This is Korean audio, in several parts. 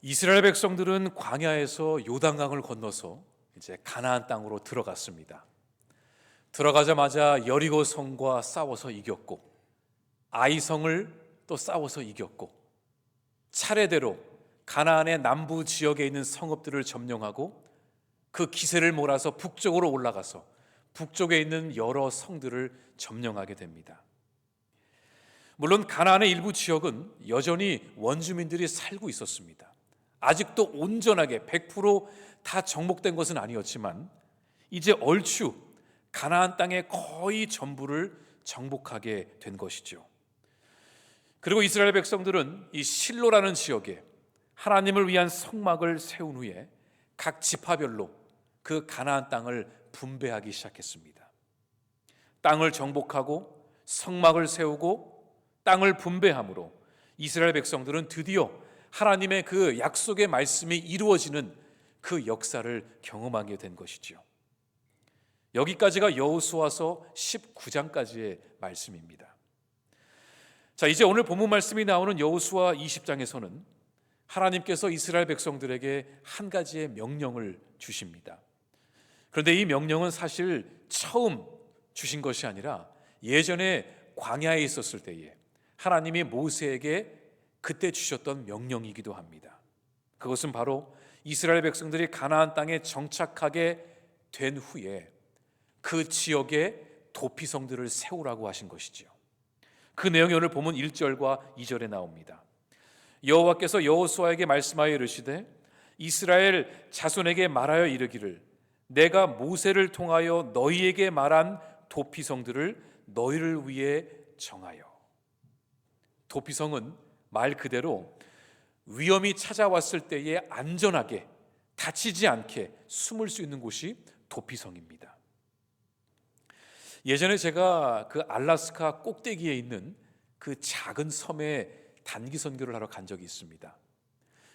이스라엘 백성들은 광야에서 요단강을 건너서 이제 가나안 땅으로 들어갔습니다. 들어가자마자 여리고 성과 싸워서 이겼고, 아이 성을 또 싸워서 이겼고, 차례대로 가나안의 남부 지역에 있는 성읍들을 점령하고 그 기세를 몰아서 북쪽으로 올라가서 북쪽에 있는 여러 성들을 점령하게 됩니다. 물론 가나안의 일부 지역은 여전히 원주민들이 살고 있었습니다. 아직도 온전하게 100%다 정복된 것은 아니었지만 이제 얼추 가나안 땅의 거의 전부를 정복하게 된 것이죠. 그리고 이스라엘 백성들은 이 실로라는 지역에 하나님을 위한 성막을 세운 후에 각 지파별로 그 가나안 땅을 분배하기 시작했습니다. 땅을 정복하고 성막을 세우고 땅을 분배함으로 이스라엘 백성들은 드디어 하나님의 그 약속의 말씀이 이루어지는 그 역사를 경험하게 된 것이죠. 여기까지가 여호수아서 19장까지의 말씀입니다. 자, 이제 오늘 본문 말씀이 나오는 여호수아 20장에서는 하나님께서 이스라엘 백성들에게 한 가지의 명령을 주십니다. 그런데 이 명령은 사실 처음 주신 것이 아니라 예전에 광야에 있었을 때에 하나님이 모세에게 그때 주셨던 명령이기도 합니다. 그것은 바로 이스라엘 백성들이 가나안 땅에 정착하게 된 후에 그 지역에 도피성들을 세우라고 하신 것이죠. 그 내용이 오늘 본문 1절과 2절에 나옵니다. 여호와께서 여호수아에게 말씀하여 이르시되 이스라엘 자손에게 말하여 이르기를 내가 모세를 통하여 너희에게 말한 도피성들을 너희를 위해 정하여. 도피성은 말 그대로 위험이 찾아왔을 때에 안전하게 다치지 않게 숨을 수 있는 곳이 도피성입니다. 예전에 제가 그 알래스카 꼭대기에 있는 그 작은 섬에 단기 선교를 하러 간 적이 있습니다.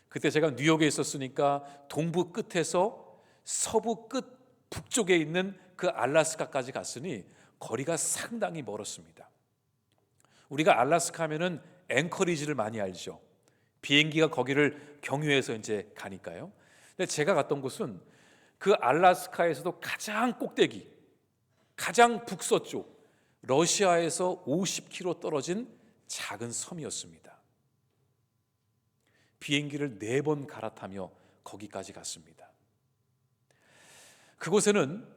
그때 제가 뉴욕에 있었으니까 동부 끝에서 서부 끝 북쪽에 있는 그 알래스카까지 갔으니 거리가 상당히 멀었습니다. 우리가 알래스카 하면은 앵커리지를 많이 알죠. 비행기가 거기를 경유해서 이제 가니까요. 근데 제가 갔던 곳은 그 알래스카에서도 가장 꼭대기, 가장 북서쪽, 러시아에서 50km 떨어진 작은 섬이었습니다. 비행기를 4번 갈아타며 거기까지 갔습니다. 그곳에는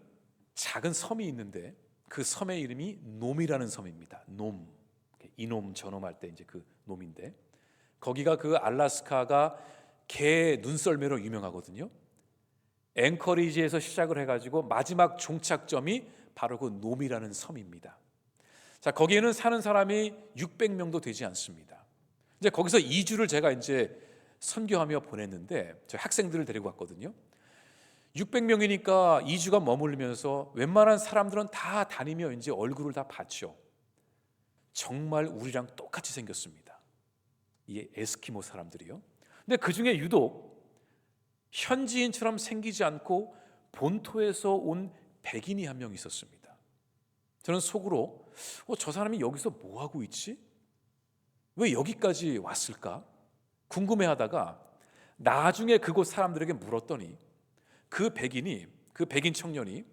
작은 섬이 있는데 그 섬의 이름이 놈이라는 섬입니다. 놈, 이놈 저놈 할 때 이제 그 놈인데 거기가 그 알래스카가 개 눈썰매로 유명하거든요. 앵커리지에서 시작을 해가지고 마지막 종착점이 바로 그 놈이라는 섬입니다. 자, 거기에는 사는 사람이 600명도 되지 않습니다. 이제 거기서 2주를 제가 이제 선교하며 보냈는데 저 학생들을 데리고 갔거든요. 600명이니까 2주가 머물면서 웬만한 사람들은 다 다니며 이제 얼굴을 다 봤죠. 정말 우리랑 똑같이 생겼습니다. 이 에스키모 사람들이요. 근데 그 중에 유독 현지인처럼 생기지 않고 본토에서 온 백인이 한 명 있었습니다. 저는 속으로 저 사람이 여기서 뭐 하고 있지? 왜 여기까지 왔을까? 궁금해하다가 나중에 그곳 사람들에게 물었더니 그 백인 청년이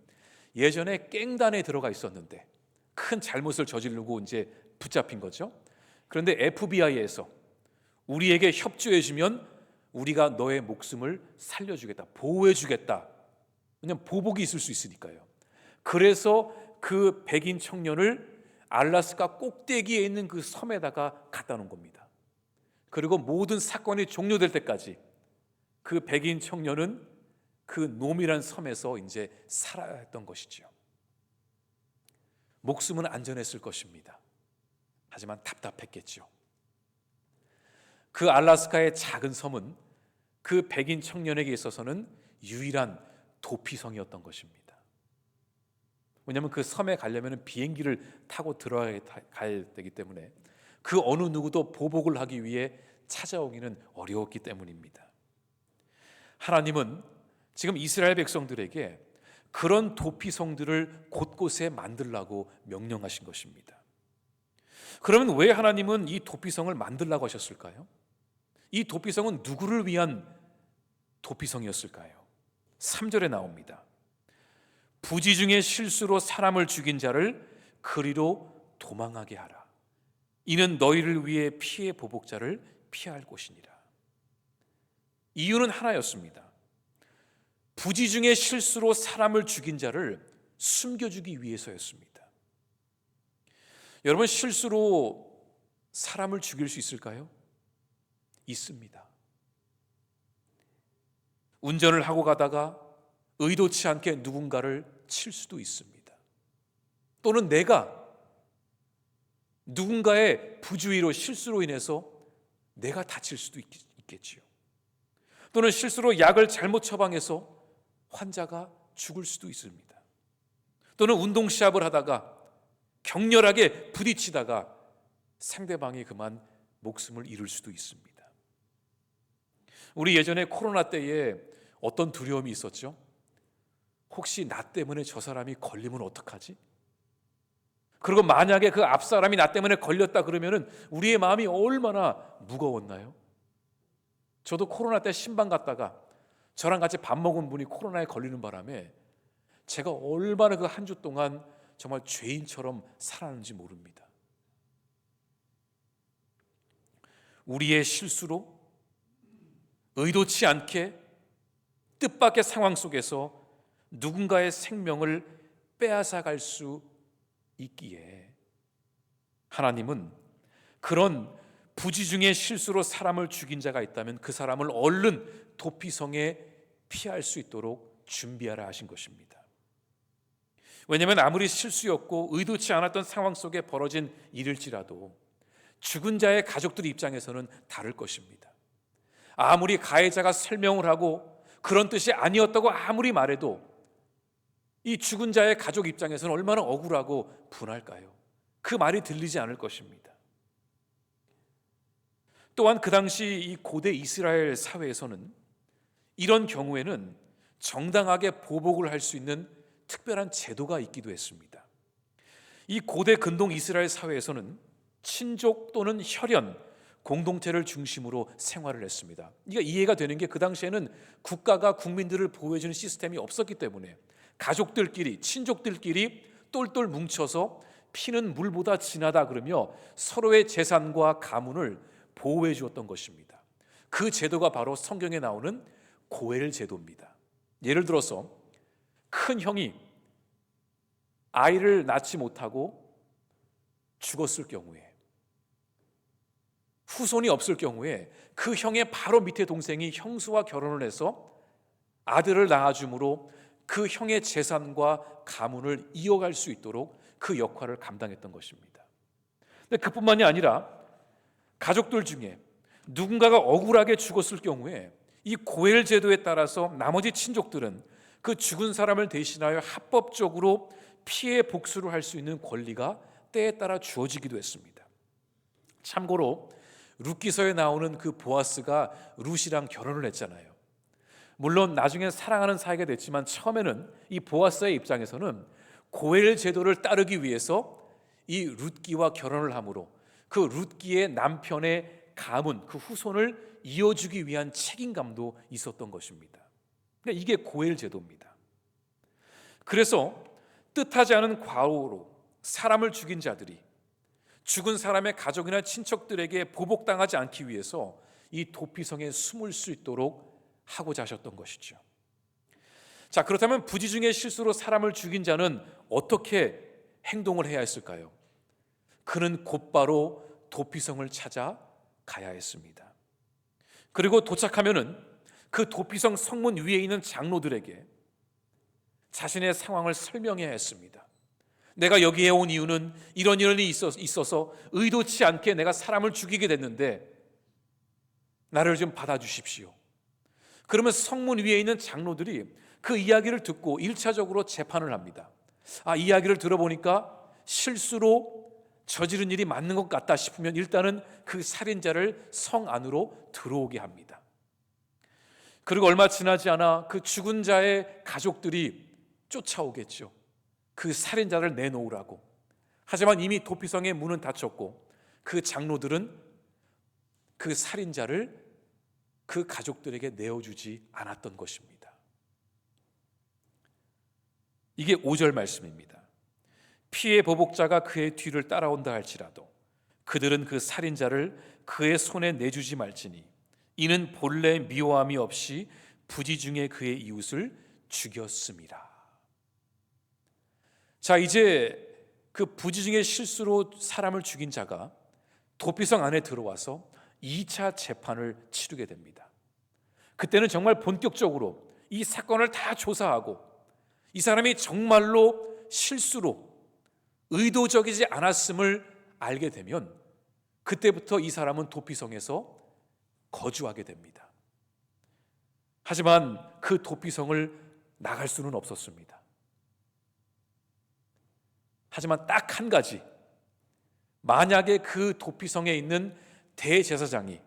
예전에 깽단에 들어가 있었는데 큰 잘못을 저지르고 이제 붙잡힌 거죠. 그런데 FBI에서 우리에게 협조해주면 우리가 너의 목숨을 살려주겠다, 보호해주겠다. 왜냐하면 보복이 있을 수 있으니까요. 그래서 그 백인 청년을 알래스카 꼭대기에 있는 그 섬에다가 갖다 놓은 겁니다. 그리고 모든 사건이 종료될 때까지 그 백인 청년은 그 놈이란 섬에서 이제 살아야 했던 것이죠. 목숨은 안전했을 것입니다. 하지만 답답했겠죠. 그 알래스카의 작은 섬은 그 백인 청년에게 있어서는 유일한 도피성이었던 것입니다. 왜냐하면 그 섬에 가려면 비행기를 타고 들어가야 되기 때문에 그 어느 누구도 보복을 하기 위해 찾아오기는 어려웠기 때문입니다. 하나님은 지금 이스라엘 백성들에게 그런 도피성들을 곳곳에 만들라고 명령하신 것입니다. 그러면 왜 하나님은 이 도피성을 만들라고 하셨을까요? 이 도피성은 누구를 위한 도피성이었을까요? 3절에 나옵니다. 부지 중에 실수로 사람을 죽인 자를 그리로 도망하게 하라. 이는 너희를 위해 피해 보복자를 피할 곳이니라. 이유는 하나였습니다. 부지 중에 실수로 사람을 죽인 자를 숨겨주기 위해서였습니다. 여러분, 실수로 사람을 죽일 수 있을까요? 있습니다. 운전을 하고 가다가 의도치 않게 누군가를 칠 수도 있습니다. 또는 내가 누군가의 부주의로 실수로 인해서 내가 다칠 수도 있겠지요. 또는 실수로 약을 잘못 처방해서 환자가 죽을 수도 있습니다. 또는 운동 시합을 하다가 격렬하게 부딪히다가 상대방이 그만 목숨을 잃을 수도 있습니다. 우리 예전에 코로나 때에 어떤 두려움이 있었죠? 혹시 나 때문에 저 사람이 걸리면 어떡하지? 그리고 만약에 그 앞 사람이 나 때문에 걸렸다 그러면은 우리의 마음이 얼마나 무거웠나요? 저도 코로나 때 신방 갔다가 저랑 같이 밥 먹은 분이 코로나에 걸리는 바람에 제가 얼마나 그 한 주 동안 정말 죄인처럼 살았는지 모릅니다. 우리의 실수로 의도치 않게 뜻밖의 상황 속에서 누군가의 생명을 빼앗아갈 수 있기에 하나님은 그런 부지 중에 실수로 사람을 죽인 자가 있다면 그 사람을 얼른 도피성에 피할 수 있도록 준비하라 하신 것입니다. 왜냐하면 아무리 실수였고 의도치 않았던 상황 속에 벌어진 일일지라도 죽은 자의 가족들 입장에서는 다를 것입니다. 아무리 가해자가 설명을 하고 그런 뜻이 아니었다고 아무리 말해도 이 죽은 자의 가족 입장에서는 얼마나 억울하고 분할까요? 그 말이 들리지 않을 것입니다. 또한 그 당시 이 고대 이스라엘 사회에서는 이런 경우에는 정당하게 보복을 할 수 있는 특별한 제도가 있기도 했습니다. 이 고대 근동 이스라엘 사회에서는 친족 또는 혈연 공동체를 중심으로 생활을 했습니다. 이게 이해가 되는 게 그 당시에는 국가가 국민들을 보호해주는 시스템이 없었기 때문에 가족들끼리 친족들끼리 똘똘 뭉쳐서 피는 물보다 진하다 그러며 서로의 재산과 가문을 보호해 주었던 것입니다. 그 제도가 바로 성경에 나오는 고엘 제도입니다. 예를 들어서 큰 형이 아이를 낳지 못하고 죽었을 경우에, 후손이 없을 경우에 그 형의 바로 밑에 동생이 형수와 결혼을 해서 아들을 낳아줌으로 그 형의 재산과 가문을 이어갈 수 있도록 그 역할을 감당했던 것입니다. 근데 그뿐만이 아니라 가족들 중에 누군가가 억울하게 죽었을 경우에 이 고엘 제도에 따라서 나머지 친족들은 그 죽은 사람을 대신하여 합법적으로 피해 복수를 할 수 있는 권리가 때에 따라 주어지기도 했습니다. 참고로 룻기서에 나오는 그 보아스가 룻이랑 결혼을 했잖아요. 물론 나중에 사랑하는 사이가 됐지만 처음에는 이 보아스의 입장에서는 고엘 제도를 따르기 위해서 이 룻기와 결혼을 함으로 그 룻기의 남편의 가문, 그 후손을 이어주기 위한 책임감도 있었던 것입니다. 그러니까 이게 고엘 제도입니다. 그래서 뜻하지 않은 과오로 사람을 죽인 자들이 죽은 사람의 가족이나 친척들에게 보복당하지 않기 위해서 이 도피성에 숨을 수 있도록 하고자 하셨던 것이죠. 자, 그렇다면 부지 중에 실수로 사람을 죽인 자는 어떻게 행동을 해야 했을까요? 그는 곧바로 도피성을 찾아 가야 했습니다. 그리고 도착하면은 그 도피성 성문 위에 있는 장로들에게 자신의 상황을 설명해야 했습니다. 내가 여기에 온 이유는 이런 일이 있어서 의도치 않게 내가 사람을 죽이게 됐는데 나를 좀 받아주십시오. 그러면 성문 위에 있는 장로들이 그 이야기를 듣고 1차적으로 재판을 합니다. 이야기를 들어보니까 실수로 저지른 일이 맞는 것 같다 싶으면 일단은 그 살인자를 성 안으로 들어오게 합니다. 그리고 얼마 지나지 않아 그 죽은 자의 가족들이 쫓아오겠죠. 그 살인자를 내놓으라고. 하지만 이미 도피성의 문은 닫혔고 그 장로들은 그 살인자를 그 가족들에게 내어주지 않았던 것입니다. 이게 5절 말씀입니다. 피의 보복자가 그의 뒤를 따라온다 할지라도 그들은 그 살인자를 그의 손에 내주지 말지니 이는 본래 미워함이 없이 부지중에 그의 이웃을 죽였음이라. 자, 이제 그 부지중에 실수로 사람을 죽인 자가 도피성 안에 들어와서 2차 재판을 치르게 됩니다. 그때는 정말 본격적으로 이 사건을 다 조사하고 이 사람이 정말로 실수로 의도적이지 않았음을 알게 되면 그때부터 이 사람은 도피성에서 거주하게 됩니다. 하지만 그 도피성을 나갈 수는 없었습니다. 하지만 딱 한 가지, 만약에 그 도피성에 있는 대제사장이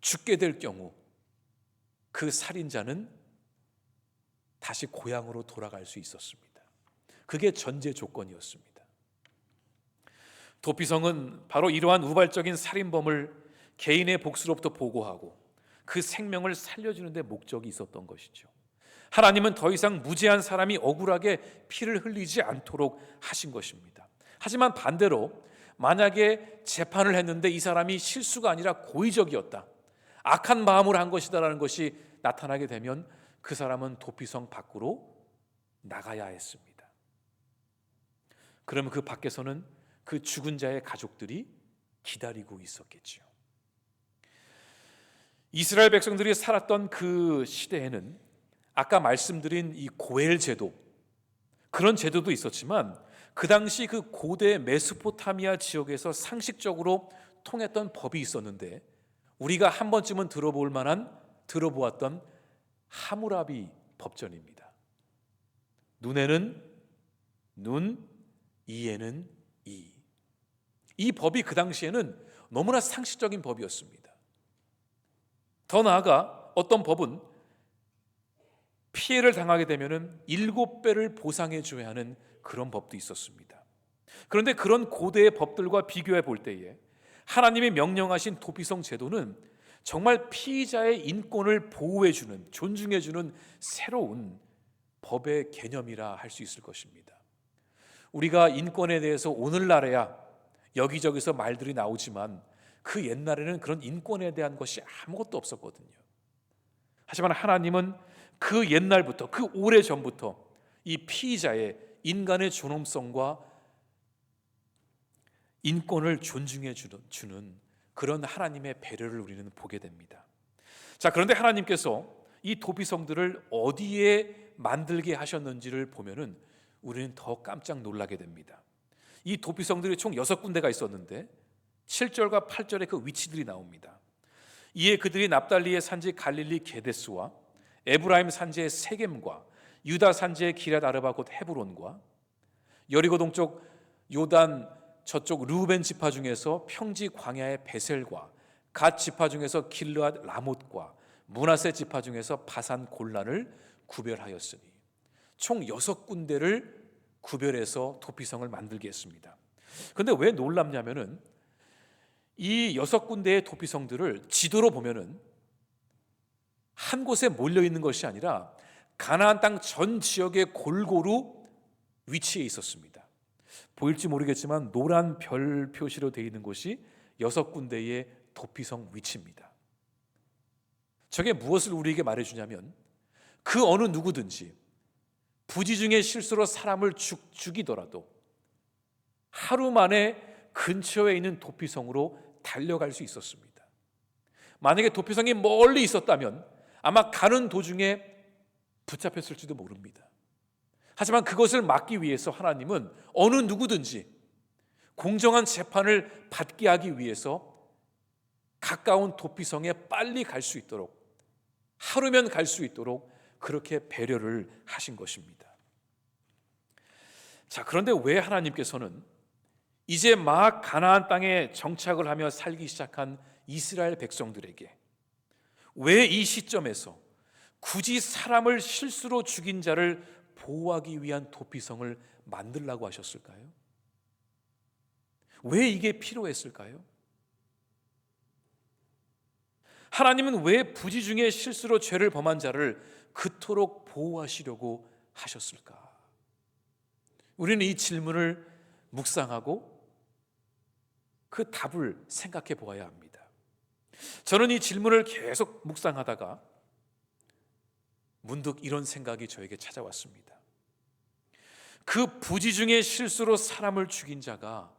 죽게 될 경우 그 살인자는 다시 고향으로 돌아갈 수 있었습니다. 그게 전제 조건이었습니다. 도피성은 바로 이러한 우발적인 살인범을 개인의 복수로부터 보호하고 그 생명을 살려주는 데 목적이 있었던 것이죠. 하나님은 더 이상 무죄한 사람이 억울하게 피를 흘리지 않도록 하신 것입니다. 하지만 반대로 만약에 재판을 했는데 이 사람이 실수가 아니라 고의적이었다, 악한 마음으로 한 것이다라는 것이 나타나게 되면 그 사람은 도피성 밖으로 나가야 했습니다. 그러면 그 밖에서는 그 죽은 자의 가족들이 기다리고 있었겠지요. 이스라엘 백성들이 살았던 그 시대에는 아까 말씀드린 이 고엘 제도, 그런 제도도 있었지만 그 당시 그 고대 메소포타미아 지역에서 상식적으로 통했던 법이 있었는데 우리가 한 번쯤은 들어보았던 하무라비 법전입니다. 눈에는 눈, 이에는 이. 이 법이 그 당시에는 너무나 상식적인 법이었습니다. 더 나아가 어떤 법은 피해를 당하게 되면 7배를 보상해 줘야 하는 그런 법도 있었습니다. 그런데 그런 고대의 법들과 비교해 볼 때에 하나님이 명령하신 도피성 제도는 정말 피의자의 인권을 보호해 주는, 존중해 주는 새로운 법의 개념이라 할 수 있을 것입니다. 우리가 인권에 대해서 오늘날에야 여기저기서 말들이 나오지만 그 옛날에는 그런 인권에 대한 것이 아무것도 없었거든요. 하지만 하나님은 그 옛날부터, 그 오래전부터 이 피의자의 인간의 존엄성과 인권을 존중해 주는 그런 하나님의 배려를 우리는 보게 됩니다. 자, 그런데 하나님께서 이 도피성들을 어디에 만들게 하셨는지를 보면은 우리는 더 깜짝 놀라게 됩니다. 이 도피성들이 총 6군데가 있었는데 7절과 8절에 그 위치들이 나옵니다. 이에 그들이 납달리의 산지 갈릴리 게데스와 에브라임 산지의 세겜과 유다 산지의 기럇 아르바 곧 헤브론과 여리고 동쪽 요단 저쪽 루벤 지파 중에서 평지 광야의 베셀과 갓 지파 중에서 길르앗 라못과 므낫세 지파 중에서 바산 골란을 구별하였으니 총 6군데를 구별해서 도피성을 만들게 했습니다. 그런데 왜 놀랍냐면은 이 6군데의 도피성들을 지도로 보면은 한 곳에 몰려 있는 것이 아니라 가나안 땅 전 지역에 골고루 위치해 있었습니다. 보일지 모르겠지만 노란 별 표시로 되어 있는 곳이 6군데의 도피성 위치입니다. 저게 무엇을 우리에게 말해주냐면 그 어느 누구든지 부지중에 실수로 사람을 죽이더라도 하루 만에 근처에 있는 도피성으로 달려갈 수 있었습니다. 만약에 도피성이 멀리 있었다면 아마 가는 도중에 붙잡혔을지도 모릅니다. 하지만 그것을 막기 위해서 하나님은 어느 누구든지 공정한 재판을 받게 하기 위해서 가까운 도피성에 빨리 갈 수 있도록, 하루면 갈 수 있도록 그렇게 배려를 하신 것입니다. 자, 그런데 왜 하나님께서는 이제 막 가나안 땅에 정착을 하며 살기 시작한 이스라엘 백성들에게 왜 이 시점에서 굳이 사람을 실수로 죽인 자를 보호하기 위한 도피성을 만들라고 하셨을까요? 왜 이게 필요했을까요? 하나님은 왜 부지 중에 실수로 죄를 범한 자를 그토록 보호하시려고 하셨을까? 우리는 이 질문을 묵상하고 그 답을 생각해 보아야 합니다. 저는 이 질문을 계속 묵상하다가 문득 이런 생각이 저에게 찾아왔습니다. 그 부지 중에 실수로 사람을 죽인 자가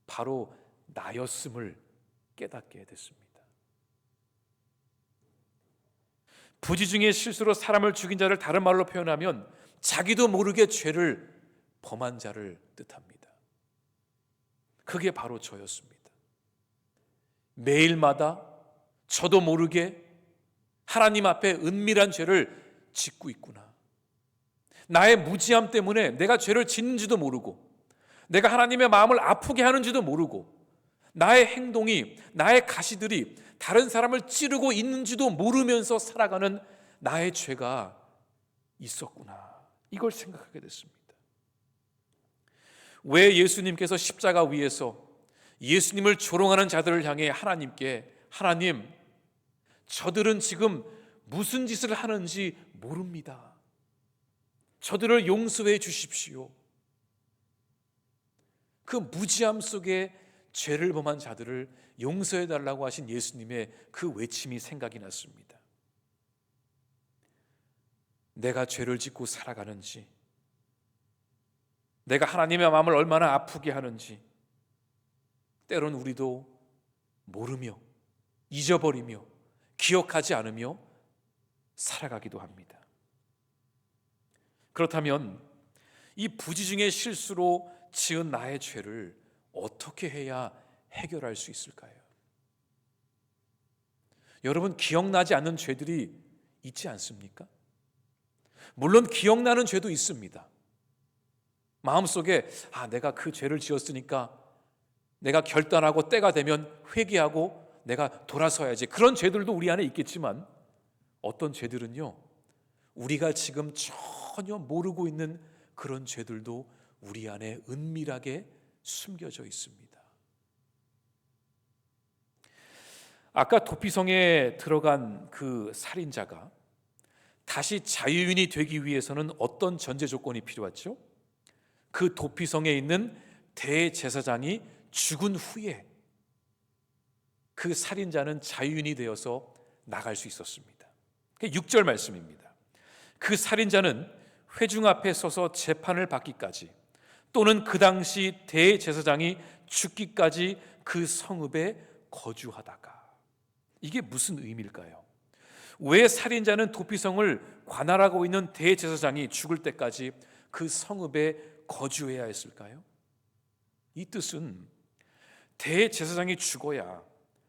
바로 나였음을 깨닫게 됐습니다. 부지 중에 실수로 사람을 죽인 자를 다른 말로 표현하면 자기도 모르게 죄를 범한 자를 뜻합니다. 그게 바로 저였습니다. 매일마다 저도 모르게 하나님 앞에 은밀한 죄를 짓고 있구나. 나의 무지함 때문에 내가 죄를 짓는지도 모르고, 내가 하나님의 마음을 아프게 하는지도 모르고, 나의 행동이, 나의 가시들이 다른 사람을 찌르고 있는지도 모르면서 살아가는 나의 죄가 있었구나. 이걸 생각하게 됐습니다. 왜 예수님께서 십자가 위에서 예수님을 조롱하는 자들을 향해 하나님께, 하나님, 저들은 지금 무슨 짓을 하는지 모릅니다. 저들을 용서해 주십시오. 그 무지함 속에 죄를 범한 자들을 용서해 달라고 하신 예수님의 그 외침이 생각이 났습니다. 내가 죄를 짓고 살아가는지, 내가 하나님의 마음을 얼마나 아프게 하는지 때론 우리도 모르며 잊어버리며 기억하지 않으며 살아가기도 합니다. 그렇다면 이 부지 중의 실수로 지은 나의 죄를 어떻게 해야 해결할 수 있을까요? 여러분, 기억나지 않는 죄들이 있지 않습니까? 물론 기억나는 죄도 있습니다. 마음속에 내가 그 죄를 지었으니까 내가 결단하고 때가 되면 회개하고 내가 돌아서야지, 그런 죄들도 우리 안에 있겠지만 어떤 죄들은요, 우리가 지금 전혀 모르고 있는 그런 죄들도 우리 안에 은밀하게 숨겨져 있습니다. 아까 도피성에 들어간 그 살인자가 다시 자유인이 되기 위해서는 어떤 전제 조건이 필요했죠? 그 도피성에 있는 대제사장이 죽은 후에 그 살인자는 자유인이 되어서 나갈 수 있었습니다. 6절 말씀입니다. 그 살인자는 회중 앞에 서서 재판을 받기까지, 또는 그 당시 대제사장이 죽기까지 그 성읍에 거주하다가. 이게 무슨 의미일까요? 왜 살인자는 도피성을 관할하고 있는 대제사장이 죽을 때까지 그 성읍에 거주해야 했을까요? 이 뜻은 대제사장이 죽어야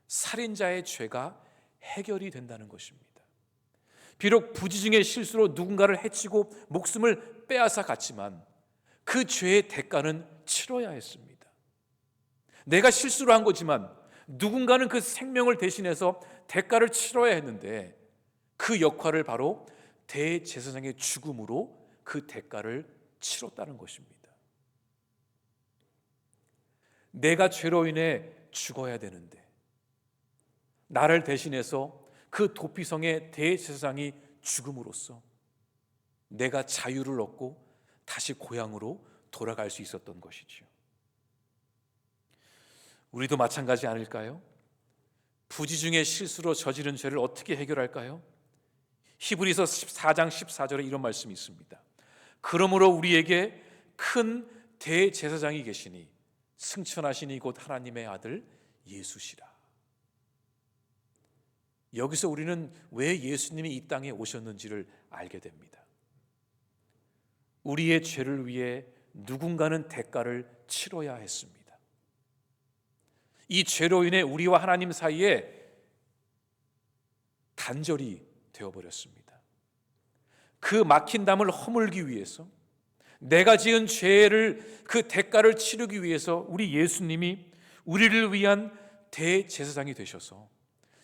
살인자의 죄가 해결이 된다는 것입니다. 비록 부지 중의 실수로 누군가를 해치고 목숨을 빼앗아 갔지만 그 죄의 대가는 치러야 했습니다. 내가 실수를 한 거지만 누군가는 그 생명을 대신해서 대가를 치러야 했는데, 그 역할을 바로 대제사장의 죽음으로 그 대가를 치렀다는 것입니다. 내가 죄로 인해 죽어야 되는데 나를 대신해서 그 도피성의 대제사장이 죽음으로써 내가 자유를 얻고 다시 고향으로 돌아갈 수 있었던 것이지요. 우리도 마찬가지 아닐까요? 부지 중에 실수로 저지른 죄를 어떻게 해결할까요? 히브리서 4장 14절에 이런 말씀이 있습니다. 그러므로 우리에게 큰 대제사장이 계시니 승천하시니 곧 하나님의 아들 예수시라. 여기서 우리는 왜 예수님이 이 땅에 오셨는지를 알게 됩니다. 우리의 죄를 위해 누군가는 대가를 치러야 했습니다. 이 죄로 인해 우리와 하나님 사이에 단절이 되어버렸습니다. 그 막힌 담을 허물기 위해서, 내가 지은 죄를 그 대가를 치르기 위해서 우리 예수님이 우리를 위한 대제사장이 되셔서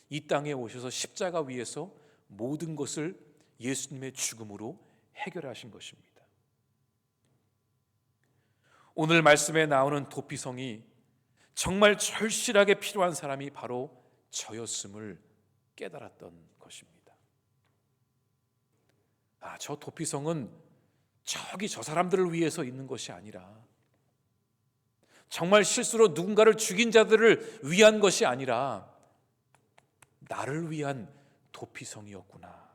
이 땅에 오셔서 십자가 위에서 모든 것을 예수님의 죽음으로 해결하신 것입니다. 오늘 말씀에 나오는 도피성이 정말 절실하게 필요한 사람이 바로 저였음을 깨달았던 것입니다. 저 도피성은 저기 저 사람들을 위해서 있는 것이 아니라, 정말 실수로 누군가를 죽인 자들을 위한 것이 아니라 나를 위한 도피성이었구나.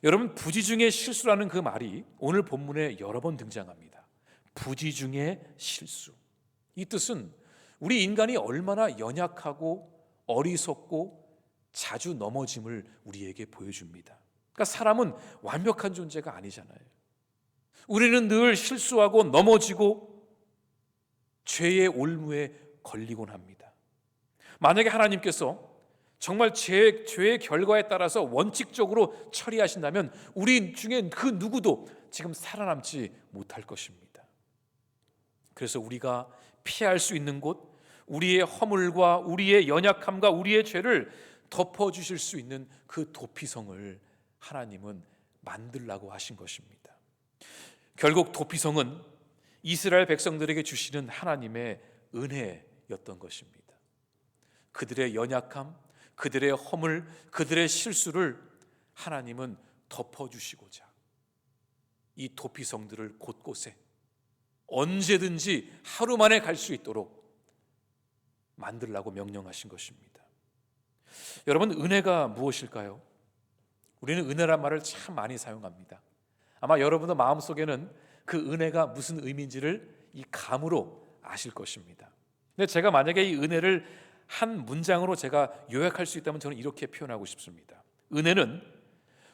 여러분, 부지 중에 실수라는 그 말이 오늘 본문에 여러 번 등장합니다. 부지 중에 실수. 이 뜻은 우리 인간이 얼마나 연약하고 어리석고 자주 넘어짐을 우리에게 보여줍니다. 그러니까 사람은 완벽한 존재가 아니잖아요. 우리는 늘 실수하고 넘어지고 죄의 올무에 걸리곤 합니다. 만약에 하나님께서 정말 죄의 결과에 따라서 원칙적으로 처리하신다면 우리 중에 그 누구도 지금 살아남지 못할 것입니다. 그래서 우리가 피할 수 있는 곳, 우리의 허물과 우리의 연약함과 우리의 죄를 덮어주실 수 있는 그 도피성을 하나님은 만들라고 하신 것입니다. 결국 도피성은 이스라엘 백성들에게 주시는 하나님의 은혜였던 것입니다. 그들의 연약함, 그들의 허물, 그들의 실수를 하나님은 덮어주시고자 이 도피성들을 곳곳에 언제든지 하루 만에 갈 수 있도록 만들라고 명령하신 것입니다. 여러분, 은혜가 무엇일까요? 우리는 은혜란 말을 참 많이 사용합니다. 아마 여러분의 마음속에는 그 은혜가 무슨 의미인지를 이 감으로 아실 것입니다. 근데 제가 만약에 이 은혜를 한 문장으로 제가 요약할 수 있다면 저는 이렇게 표현하고 싶습니다. 은혜는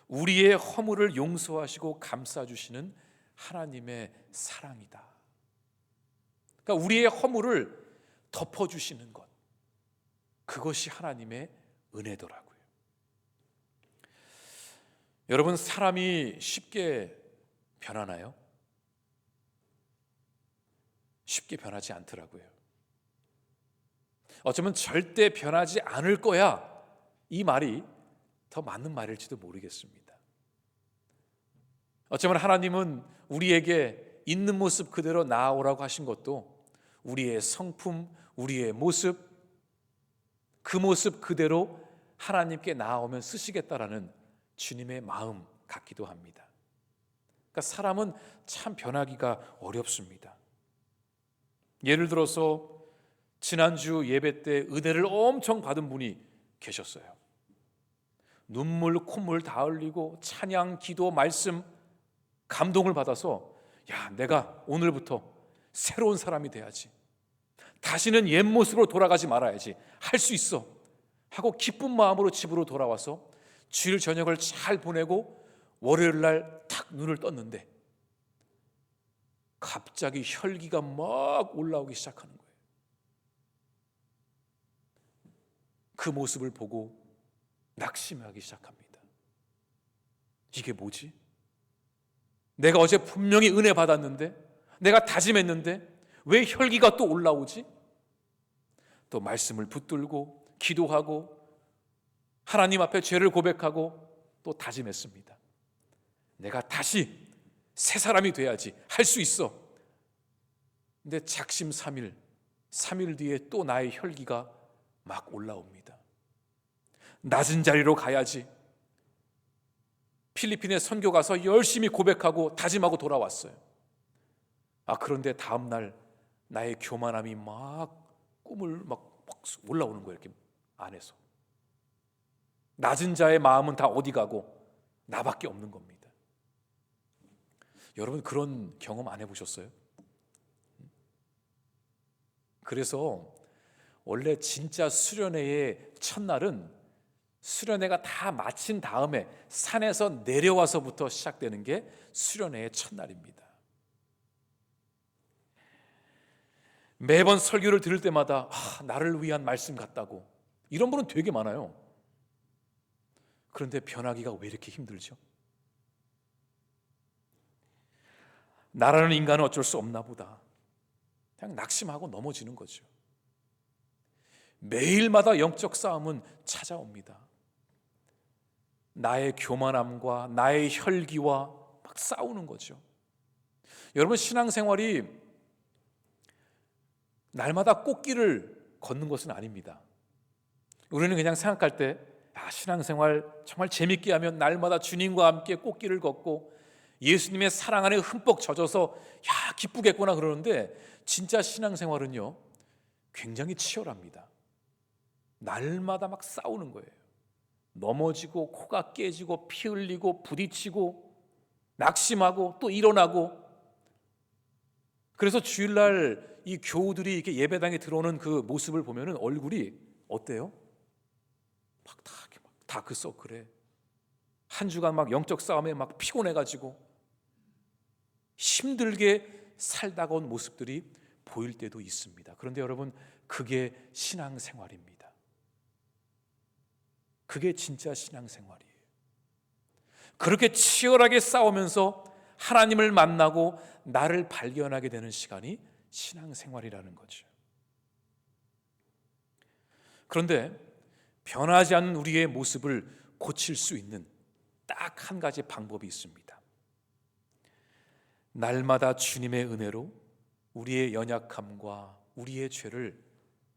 우리의 허물을 용서하시고 감싸주시는 하나님의 사랑이다. 그러니까 우리의 허물을 덮어주시는 것, 그것이 하나님의 은혜더라고요. 여러분, 사람이 쉽게 변하나요? 쉽게 변하지 않더라고요. 어쩌면 절대 변하지 않을 거야, 이 말이 더 맞는 말일지도 모르겠습니다. 어쩌면 하나님은 우리에게 있는 모습 그대로 나아오라고 하신 것도 우리의 성품, 우리의 모습, 그 모습 그대로 하나님께 나아오면 쓰시겠다라는 주님의 마음 같기도 합니다. 그러니까 사람은 참 변하기가 어렵습니다. 예를 들어서 지난주 예배 때 은혜를 엄청 받은 분이 계셨어요. 눈물 콧물 다 흘리고 찬양, 기도, 말씀, 감동을 받아서 내가 오늘부터 새로운 사람이 돼야지, 다시는 옛 모습으로 돌아가지 말아야지, 할 수 있어 하고 기쁜 마음으로 집으로 돌아와서 주일 저녁을 잘 보내고 월요일 날 탁 눈을 떴는데 갑자기 혈기가 막 올라오기 시작하는 거예요. 그 모습을 보고 낙심하기 시작합니다. 이게 뭐지? 내가 어제 분명히 은혜 받았는데, 내가 다짐했는데 왜 혈기가 또 올라오지? 또 말씀을 붙들고 기도하고 하나님 앞에 죄를 고백하고 또 다짐했습니다. 내가 다시 새 사람이 돼야지, 할 수 있어. 근데 작심 3일 뒤에 또 나의 혈기가 막 올라옵니다. 낮은 자리로 가야지. 필리핀에 선교 가서 열심히 고백하고 다짐하고 돌아왔어요. 그런데 다음 날 나의 교만함이 막 꿈을 막 올라오는 거예요. 이렇게 안에서. 낮은 자의 마음은 다 어디 가고 나밖에 없는 겁니다. 여러분, 그런 경험 안 해보셨어요? 그래서 원래 진짜 수련회의 첫날은 수련회가 다 마친 다음에 산에서 내려와서부터 시작되는 게 수련회의 첫날입니다. 매번 설교를 들을 때마다 나를 위한 말씀 같다고, 이런 분은 되게 많아요. 그런데 변하기가 왜 이렇게 힘들죠? 나라는 인간은 어쩔 수 없나 보다, 그냥 낙심하고 넘어지는 거죠. 매일마다 영적 싸움은 찾아옵니다. 나의 교만함과 나의 혈기와 막 싸우는 거죠. 여러분, 신앙생활이 날마다 꽃길을 걷는 것은 아닙니다. 우리는 그냥 생각할 때 신앙생활 정말 재밌게 하면 날마다 주님과 함께 꽃길을 걷고 예수님의 사랑 안에 흠뻑 젖어서 기쁘겠구나 그러는데, 진짜 신앙생활은요 굉장히 치열합니다. 날마다 막 싸우는 거예요. 넘어지고 코가 깨지고 피 흘리고 부딪히고 낙심하고 또 일어나고. 그래서 주일날 이 교우들이 이렇게 예배당에 들어오는 그 모습을 보면은 얼굴이 어때요? 막 다크서클에 한 주간 막 영적 싸움에 막 피곤해가지고 힘들게 살다가 온 모습들이 보일 때도 있습니다. 그런데 여러분, 그게 신앙생활입니다. 그게 진짜 신앙생활이에요. 그렇게 치열하게 싸우면서 하나님을 만나고 나를 발견하게 되는 시간이 신앙생활이라는 거죠. 그런데 변하지 않는 우리의 모습을 고칠 수 있는 딱 한 가지 방법이 있습니다. 날마다 주님의 은혜로 우리의 연약함과 우리의 죄를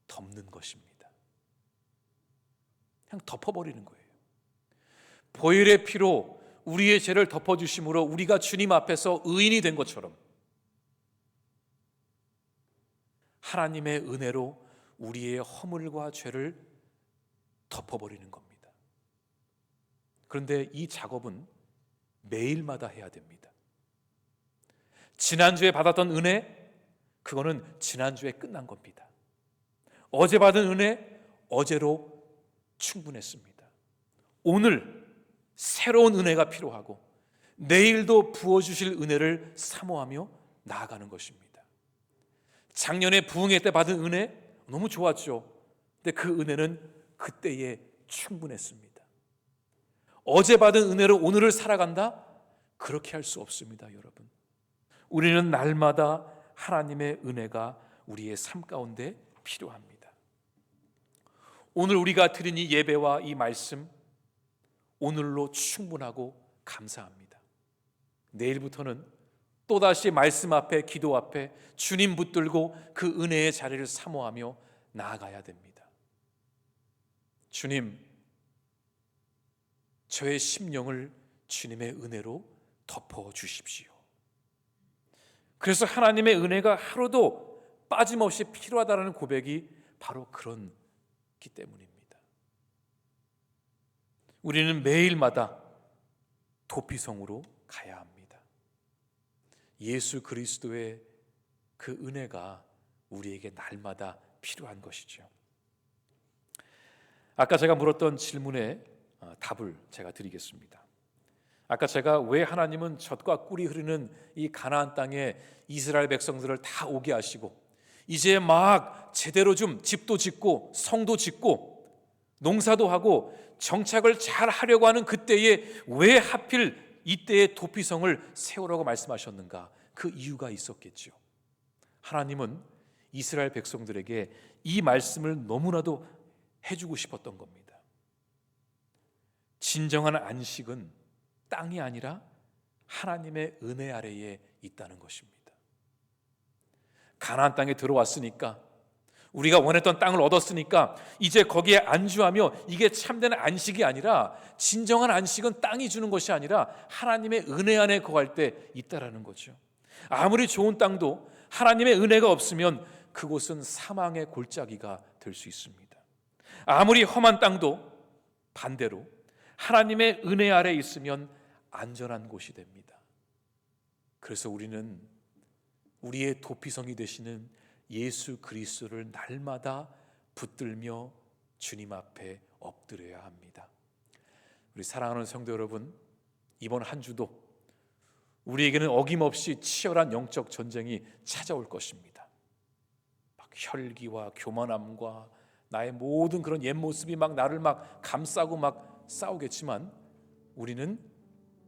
덮는 것입니다. 그냥 덮어버리는 거예요. 보혈의 피로 우리의 죄를 덮어주심으로 우리가 주님 앞에서 의인이 된 것처럼 하나님의 은혜로 우리의 허물과 죄를 덮어버리는 겁니다. 그런데 이 작업은 매일마다 해야 됩니다. 지난주에 받았던 은혜, 그거는 지난주에 끝난 겁니다. 어제 받은 은혜, 어제로 충분했습니다. 오늘 새로운 은혜가 필요하고 내일도 부어주실 은혜를 사모하며 나아가는 것입니다. 작년에 부흥회 때 받은 은혜 너무 좋았죠. 근데 그 은혜는 그때에 충분했습니다. 어제 받은 은혜로 오늘을 살아간다? 그렇게 할 수 없습니다, 여러분. 우리는 날마다 하나님의 은혜가 우리의 삶 가운데 필요합니다. 오늘 우리가 드린 이 예배와 이 말씀, 오늘로 충분하고 감사합니다. 내일부터는 또다시 말씀 앞에, 기도 앞에 주님 붙들고 그 은혜의 자리를 사모하며 나아가야 됩니다. 주님, 저의 심령을 주님의 은혜로 덮어주십시오. 그래서 하나님의 은혜가 하루도 빠짐없이 필요하다는 고백이 바로 그렇기 때문입니다. 우리는 매일마다 도피성으로 가야 합니다. 예수 그리스도의 그 은혜가 우리에게 날마다 필요한 것이죠. 아까 제가 물었던 질문에 답을 제가 드리겠습니다. 아까 제가 왜 하나님은 젖과 꿀이 흐르는 이 가나안 땅에 이스라엘 백성들을 다 오게 하시고 이제 막 제대로 좀 집도 짓고 성도 짓고 농사도 하고 정착을 잘 하려고 하는 그때에 왜 하필 이때에 도피성을 세우라고 말씀하셨는가? 그 이유가 있었겠죠. 하나님은 이스라엘 백성들에게 이 말씀을 너무나도 해주고 싶었던 겁니다. 진정한 안식은 땅이 아니라 하나님의 은혜 아래에 있다는 것입니다. 가나안 땅에 들어왔으니까, 우리가 원했던 땅을 얻었으니까 이제 거기에 안주하며 이게 참된 안식이 아니라, 진정한 안식은 땅이 주는 것이 아니라 하나님의 은혜 안에 거할 때 있다라는 거죠. 아무리 좋은 땅도 하나님의 은혜가 없으면 그곳은 사망의 골짜기가 될 수 있습니다. 아무리 험한 땅도 반대로 하나님의 은혜 아래 있으면 안전한 곳이 됩니다. 그래서 우리는 우리의 도피성이 되시는 예수 그리스도를 날마다 붙들며 주님 앞에 엎드려야 합니다. 우리 사랑하는 성도 여러분, 이번 한 주도 우리에게는 어김없이 치열한 영적 전쟁이 찾아올 것입니다. 막 혈기와 교만함과 나의 모든 그런 옛 모습이 막 나를 막 감싸고 막 싸우겠지만, 우리는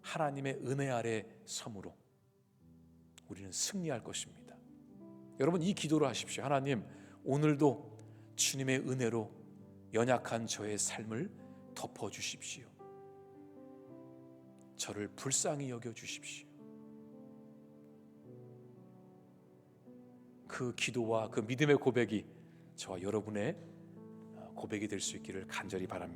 하나님의 은혜 아래 섬으로 우리는 승리할 것입니다. 여러분, 이 기도를 하십시오. 하나님, 오늘도 주님의 은혜로 연약한 저의 삶을 덮어주십시오. 저를 불쌍히 여겨주십시오. 그 기도와 그 믿음의 고백이 저와 여러분의 고백이 될 수 있기를 간절히 바랍니다.